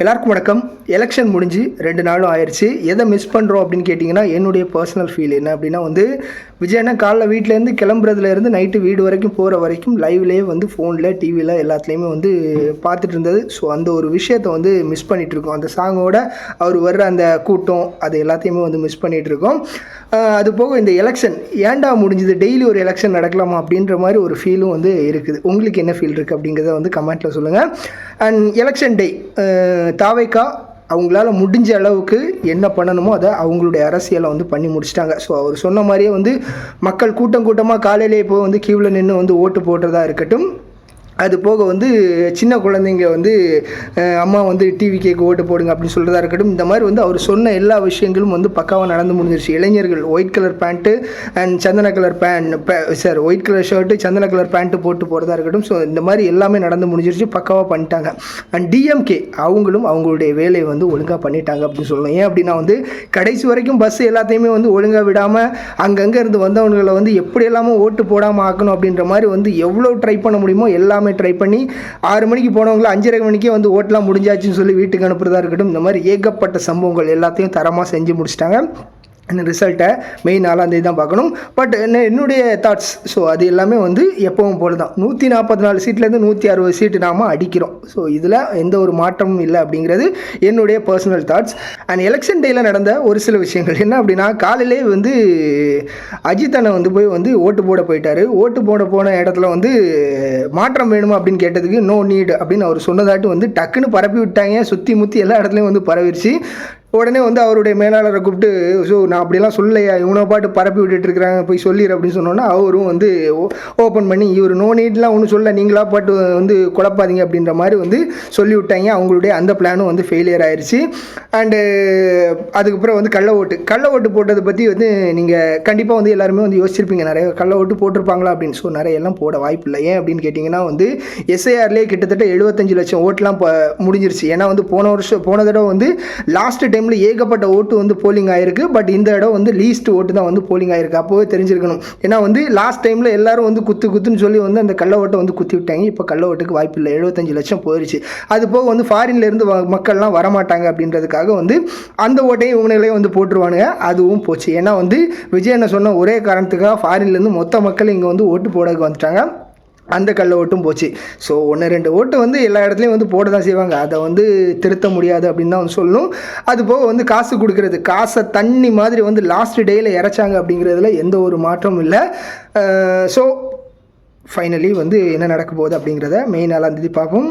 எல்லாருக்கும் வணக்கம். எலெக்ஷன் முடிஞ்சு 2 நாளும் ஆயிடுச்சு. எதை மிஸ் பண்ணுறோம் அப்படின்னு கேட்டிங்கன்னா, என்னுடைய பர்சனல் ஃபீல் என்ன அப்படின்னா விஜயண்ணா காலைல வீட்டிலேருந்து கிளம்புறதுலேருந்து நைட்டு வீடு வரைக்கும் போகிற வரைக்கும் லைவ்லேயே ஃபோனில் டிவியில் எல்லாத்துலேயுமே பார்த்துட்டு இருந்தது. ஸோ அந்த ஒரு விஷயத்தை மிஸ் பண்ணிகிட்ருக்கோம். அந்த சாங்கோட அவர் வர்ற அந்த கூட்டம் அது எல்லாத்தையுமே மிஸ் பண்ணிகிட்ருக்கோம். அது போக இந்த எலெக்ஷன் ஏன்டா முடிஞ்சுது, டெய்லி ஒரு எலெக்ஷன் நடக்கலாமா அப்படின்ற மாதிரி ஒரு ஃபீலும் இருக்குது. உங்களுக்கு என்ன ஃபீல் இருக்குது அப்படிங்கிறத கமெண்ட்டில் சொல்லுங்கள். அண்ட் எலெக்ஷன் டே தாவைக்கா அவங்களால முடிஞ்ச அளவுக்கு என்ன பண்ணணுமோ அதை அவங்களுடைய அரசியலை பண்ணி முடிச்சிட்டாங்க. ஸோ அவர் சொன்ன மாதிரியே மக்கள் கூட்டமாக காலையிலே போய் கியூவில் நின்று ஓட்டு போடுறதா இருக்கட்டும், அது போக சின்ன குழந்தைங்க அம்மா டிவி கேக்கு ஓட்டு போடுங்க அப்படின்னு சொல்கிறதா இருக்கட்டும், இந்த மாதிரி அவர் சொன்ன எல்லா விஷயங்களும் பக்காவாக நடந்து முடிஞ்சிருச்சு. இளைஞர்கள் ஒயிட் கலர் பேண்ட்டு அண்ட் சந்தன கலர் ஒயிட் கலர் ஷர்ட்டு சந்தன கலர் பேண்ட்டு போட்டு போகிறதா இருக்கட்டும். ஸோ இந்த மாதிரி எல்லாமே நடந்து முடிஞ்சிருச்சு, பக்காவாக பண்ணிட்டாங்க. அண்ட் டிஎம்கே அவங்களும் அவங்களுடைய வேலையை ஒழுங்காக பண்ணிட்டாங்க அப்படின்னு சொல்லணும். ஏன் அப்படின்னா கடைசி வரைக்கும் பஸ் எல்லாத்தையுமே ஒழுங்காக விடாமல் அங்கங்கே இருந்து வந்தவங்களை எப்படி எல்லாமே ஓட்டு போடாமல் ஆக்கணும் அப்படின்ற மாதிரி எவ்வளோ ட்ரை பண்ண முடியுமோ எல்லாமே ட்ரை பண்ணி 6 மணிக்கு போனவங்களை 5:30 மணிக்கே ஓட்டலாம் முடிஞ்சாச்சுன்னு சொல்லி வீட்டுக்கு அனுப்புறதா இருக்கட்டும், இந்த மாதிரி ஏகப்பட்ட சம்பவங்கள் எல்லாத்தையும் தரமாக செஞ்சு முடிச்சிட்டாங்க. ரிசல்ட்டை மே 4ஆம் தேதி தான் பார்க்கணும். பட் என்னுடைய தாட்ஸ், ஸோ அது எல்லாமே எப்பவும் போல தான் 144 சீட்லேருந்து 160 சீட்டு நாம் அடிக்கிறோம். ஸோ இதில் எந்த ஒரு மாற்றமும் இல்லை அப்படிங்கிறது என்னுடைய பர்சனல் தாட்ஸ். அண்ட் எலெக்ஷன் டேயில் நடந்த ஒரு சில விஷயங்கள் என்ன அப்படின்னா, காலையிலே அஜித் அண்ணன் போய் ஓட்டு போட போயிட்டார். ஓட்டு போன இடத்துல மாற்றம் வேணுமா அப்படின்னு கேட்டதுக்கு நோ நீட் அப்படின்னு அவர் சொன்னதாட்டு டக்குன்னு பரப்பி விட்டாங்க. சுற்றி முற்றி எல்லா இடத்துலையும் பரவிடுச்சு. உடனே அவருடைய மேலாளரை கூப்பிட்டு, ஸோ நான் அப்படிலாம் சொல்லலையா, இவனை பாட்டு பரப்பி விட்டுட்டு இருக்கிறாங்க, போய் சொல்லிடு அப்படின்னு சொன்னோன்னா அவரும் ஓப்பன் பண்ணி இவர் நோ நீட்லாம் ஒன்றும் சொல்ல, நீங்களா பாட்டு குழப்பாதீங்க அப்படின்ற மாதிரி சொல்லி விட்டாங்க. அவங்களுடைய அந்த பிளானும் ஃபெயிலியர் ஆயிடுச்சு. அண்டு அதுக்கப்புறம் கள்ள ஓட்டு போட்டதை பற்றி நீங்கள் கண்டிப்பாக எல்லாருமே யோசிச்சிருப்பீங்க, நிறைய கள்ள ஓட்டு போட்டிருப்பாங்களா அப்படின்னு. ஸோ நிறைய எல்லாம் போட வாய்ப்பு இல்லை. ஏன் அப்படின்னு கேட்டிங்கன்னா எஸ்ஐஆர்லேயே கிட்டத்தட்ட 75 லட்சம் ஓட்டுலாம் முடிஞ்சிருச்சு. ஏன்னா போன தடவை லாஸ்ட் டைமில் ஏகப்பட்ட ஓட்டு போலிங் ஆயிருக்கு. பட் இந்த இடம் லீஸ்ட் ஓட்டு தான் போலிங் ஆயிருக்கு. அப்போவே தெரிஞ்சிருக்கணும். ஏன்னா லாஸ்ட் டைமில் எல்லாரும் குத்துன்னு சொல்லி அந்த கள்ள ஓட்டை குத்தி விட்டாங்க. இப்போ கள்ள ஓட்டுக்கு வாய்ப்பு இல்லை. 75 லட்சம் போயிடுச்சு. அது போக ஃபாரின்லேருந்து மக்கள்லாம் வரமாட்டாங்க அப்படின்றதுக்காக அந்த ஓட்டையும் இவங்களே போட்டுருவானுங்க. அதுவும் போச்சு. ஏன்னா விஜய் என்ன சொன்ன ஒரே காரணத்துக்காக ஃபாரின்லேருந்து மொத்த மக்கள் இங்கே ஓட்டு போடக்கு வந்துட்டாங்க. அந்த கள்ள ஓட்டும் போச்சு. ஸோ 1-2 ஓட்டு எல்லா இடத்துலையும் போட தான் செய்வாங்க. அதை திருத்த முடியாது அப்படின்னு தான் சொல்லணும். அது போக காசு கொடுக்கறது, காசை தண்ணி மாதிரி லாஸ்ட் டேயில் இறச்சாங்க அப்படிங்கிறதுல எந்த ஒரு மாற்றமும் இல்லை. ஸோ ஃபைனலி என்ன நடக்க போகுது அப்படிங்கிறத மே 4ஆம் தேதி பார்ப்போம்.